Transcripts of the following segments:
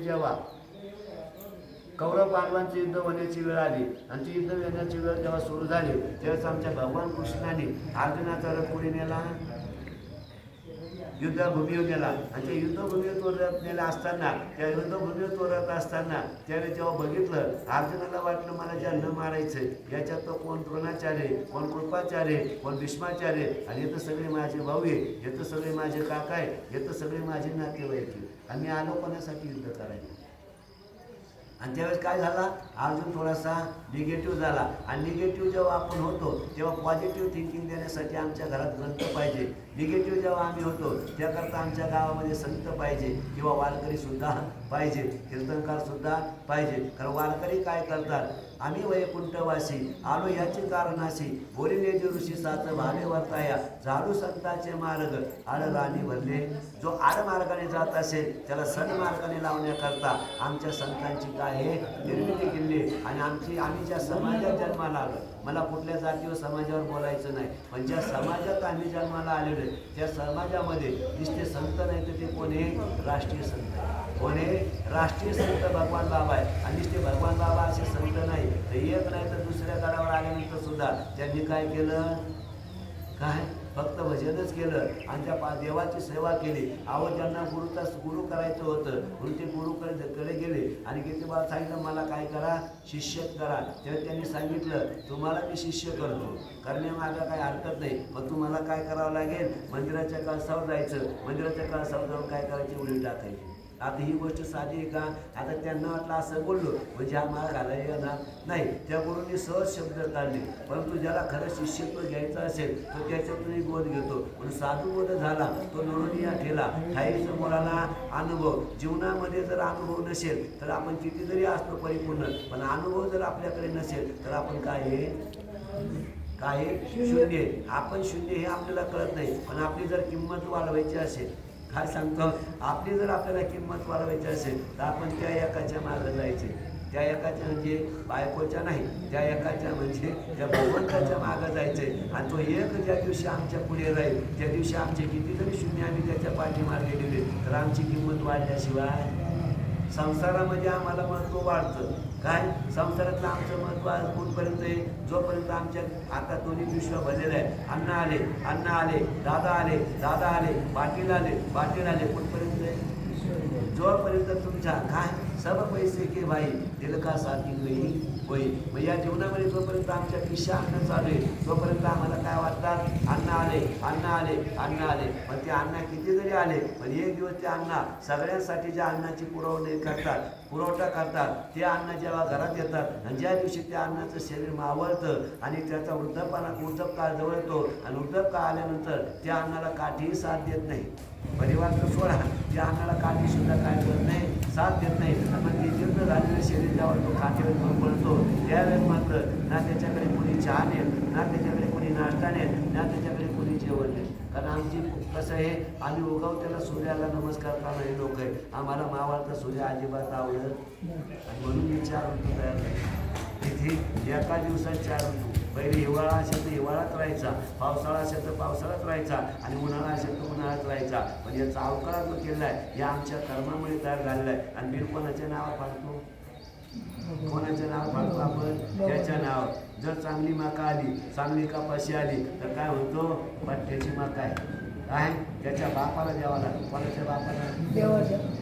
जेव्हा कौरव पांडवांची युद्ध होण्याची वेळ आली आणि ती युद्ध येण्याची वेळ जेव्हा सुरू झाली त्यावेळेस आमच्या भगवान कृष्णाने अर्जुनाचा रथ पुढे नेला, युद्धभूमीवर नेला. आणि त्या युद्धभूमीवर तो रथ नेला असताना, त्या युद्धभूमीवर तो रथ असताना त्यावेळेस जेव्हा बघितलं, अर्जुनाला वाटलं मला ज्यांना मारायचं याच्यात तो कोण द्रोणाचार्य, कोण कृपाचार्य, कोण भीष्माचार्य, आणि हे तर सगळे माझे भाऊ आहे, हे तर सगळे माझे काका आहे, हे तर सगळे माझे नातेवाईक आहे, आणि मी आलो कोणासाठी युद्ध करायला. आणि त्यावेळेस काय झाला, अर्जुन थोडासा निगेटिव्ह झाला. आणि निगेटिव्ह जेव्हा आपण होतो तेव्हा पॉझिटिव्ह थिंकिंग देण्यासाठी आमच्या घरात ग्रंथ पाहिजे. निगेटिव्ह जेव्हा आम्ही होतो त्याकरता आमच्या गावामध्ये संत पाहिजे किंवा वारकरीसुद्धा पाहिजे, कीर्तनकारसुद्धा पाहिजे. कारण वारकरी काय करतात, आम्ही वैकुंठवासी आलो याचे कारणाशी, बोलिले जे ऋषी साच भावे वर्ताया, झाडू संतांचे मार्ग आड राणी भरले. जो आड मार्गाने जात असेल त्याला सन्मार्गाने लावण्याकरता आमच्या संतांची काय आहे निर्मिती केली. आणि आम्ही ज्या समाजात जन्माला आलो, मला कुठल्या जातीवर समाजावर बोलायचं नाही, पण ज्या समाजात आम्ही जन्माला आलेलो आहे त्या समाजामध्ये नुसते संत नाही तर ते कोण आहे, राष्ट्रीय संत आहे. कोण आहे, राष्ट्रीय संत भगवान बाबा आहे. आणि नुसते भगवान बाबा असे संत नाही तर एक नाही तर दुसऱ्या गडावर आल्यानंतर सुद्धा त्यांनी काय केलं, काय फक्त भजनच केलं आणि त्या देवाची सेवा केली. अहो ज्यांना गुरु करायचं होतं म्हणून ते गुरुकडे गेले आणि किती बाबा सांगितलं मला काय करा, शिष्य करा. तेव्हा त्यांनी सांगितलं तुम्हाला मी शिष्य करतो, करण्यामागं काही हरकत नाही, पण तुम्हाला काय करावं लागेल, मंदिराच्या कळसावर जायचं, मंदिराच्या कळसावर जाऊन काय करायची, उडी टाकायची. आता ही गोष्ट साधी आहे का, आता त्यांना वाटलं असं बोललो म्हणजे हा माल घालायला येणार नाही. त्या गुरूंनी सहज शब्द काढले, परंतु ज्याला खरं शिष्यत्व घ्यायचं असेल तो त्याच्यातूनही बोध घेतो. म्हणून साधू बोध झाला तो नोंदणीया ठेला, ठाई समोराला अनुभव. जीवनामध्ये जर अनुभव नसेल तर आपण किती जरी असतो परिपूर्ण, पण अनुभव जर आपल्याकडे नसेल तर आपण काय आहे, काय शून्य. आपण शून्य हे आपल्याला कळत नाही, पण आपली जर किंमत वाढवायची असेल, काय सांगतो, आपली जर आपल्याला किंमत वाढवायची असेल तर आपण त्या एकाच्या मार्ग जायचे. त्या एकाच्या म्हणजे बायकोच्या नाही, त्या एकाच्या म्हणजे त्या भगवंताच्या मागं जायचे. आणि तो एक ज्या दिवशी आमच्या पुढे राहील त्या दिवशी आमचे किती जरी शून्य आम्ही त्याच्या पाठीमार्गे गेले तर आमची किंमत वाढल्याशिवाय संसारामध्ये आम्हाला महत्त्व वाढतं. काय संसारातलं आमचं महत्त्व आज कुठपर्यंत आहे, जोपर्यंत आमच्या आता दोन्ही पिशव्या भरलेल्या आहे, अण्णा आले, अण्णा आले, दादा आले, दादा आले, पाटील आले, पाटील आले, कुठपर्यंत आहे, जोपर्यंत तुमच्या काय सब पैसे के भाई दिल का साथी होई होई. मग या जीवनामध्ये जोपर्यंत आमच्या खिशा अन्न चालू आहे तोपर्यंत आम्हाला काय वाटतात, अण्णा आले, अण्णा आले, अण्णा आले. पण ते अण्णा किती जरी आले पण एक दिवस ते अण्णा सगळ्यांसाठी ज्या अन्नाची पुरवठा करतात ते अन्न जेव्हा घरात येतात आणि ज्या दिवशी त्या अन्नाचं शरीर मावळतं आणि त्याचा वृद्धप काळ जवळतो आणि वृद्धप काळ आल्यानंतर त्या अन्नाला काठीही साथ देत नाही. परिवारचं सोडा, त्या अन्नाला काठी सुद्धा काय करत नाही, साथ देत नाही. मग ते जीर्ण झालेलं शरीर जेव्हा तो काठीवर घेऊन पडतो त्यावेळेस मात्र ना त्याच्याकडे कोणी चहा नेल, ना त्याच्याकडे कोणी नाश्ता नेल, ना त्याच्याकडे कोणी जेवण नेल. कारण आमची कसं आहे, आम्ही उगवत्याला सूर्याला नमस्कार करणारे लोक आहे. आम्हाला मावळता सूर्य अजिबात आवडत आणि म्हणून मी 4 ऋतू तयार झाले. तिथे एका दिवसात 4 ऋतू. पहिले हिवाळा असेल तर हिवाळात राहायचा, पावसाळा असेल तर पावसाळ्यात राहायचा आणि उन्हाळा असेल तर उन्हाळ्यात राहायचा. पण याचा अवकाळ जो केला आहे या आमच्या कर्मामुळे तयार झालेला आहे. आणि बिल कोणाच्या नावावर पाडतो, कोणाच्या नावावर पाडतो आपण, त्याच्या नावावर. जर चांगली मका आली, चांगली कपाशी आली तर काय म्हणतो, पट्ट्याची मका आहे, काय त्याच्या बापाला द्यावा लागेल. कोणाच्या बापाला,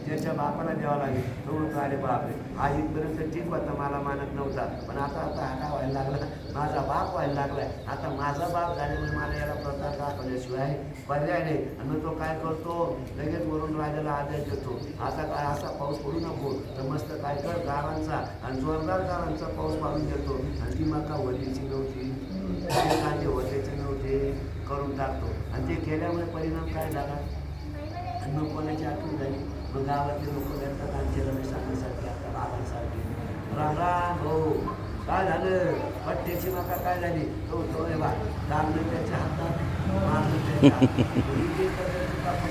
त्याच्या बापाला द्यावा लागेल. तो म्हणतो अरे बापरे हा इथपर्यंत ठीक होता, मला मानत नव्हता, पण आता आता हा व्हायला लागला, माझा बाप व्हायला लागलाय, आता माझा बाप झाल्यामुळे मला याला प्रकार दाखवल्याशिवाय पर्याय नाही. आणि मग तो काय करतो, लगेच वरून राजाला आदेश देतो, आता काय असा पाऊस पडू नको तर मस्त काय कर गारांचा आणि जोरदार गारांचा पाऊस पाडून देतो. आणि ती मका वडीची नव्हती, कांदे वड्याचे नव्हते, करून टाकतो. आणि ते केल्यामुळे परिणाम काय झाला, आणि मग कोणाची आठवण झाली, मग गावातले लोक भेटतात आमचे रमेश सांगण्यासाठी, आता बाबांसारखे, राम राम भाऊ काय झालं, पट्ट्याची मका काय झाली, तो रे बा दाबलं त्याच्या हातात, मारलं त्याच्या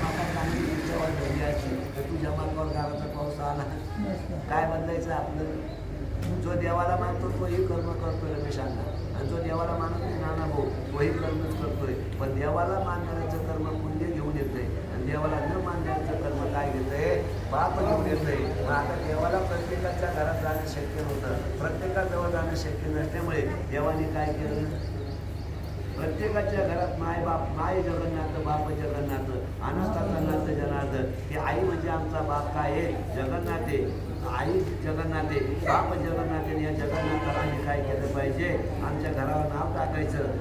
मका चांगली तुमच्यावर घरी असली तर तुझ्या मकावर गावाचा पाऊस आला, काय बदलायचं आपलं. जो देवाला मानतो तोही कर्म करतोय रमेशांना, आणि जो देवाला मानत नाही नाना भाऊ तोही कर्मच करतोय. पण देवाला मानणाऱ्याचं कर्म पुण्य घेऊन येतंय आणि देवाला न मानणाऱ्याचं कर्म काय घेतंय बाप घेऊन येतंय. मग आता देवाला प्रत्येकाच्या घरात जाणं शक्य नव्हतं, प्रत्येकाजवळ जाणं शक्य नसल्यामुळे देवाने काय केलं, प्रत्येकाच्या घरात माय जगन्नाथ बाप जगन्नाथ अनाथाचा नाथ जनार्दन. की आई म्हणजे आमचा बाप काय आहे, जगन्नाथ आहे. आई जगन्नाथ आहे, बाप जगन्नाथ आहे. या जगन्नाथाला आम्ही काय केलं पाहिजे, आमच्या घरावर नाव टाकायचं.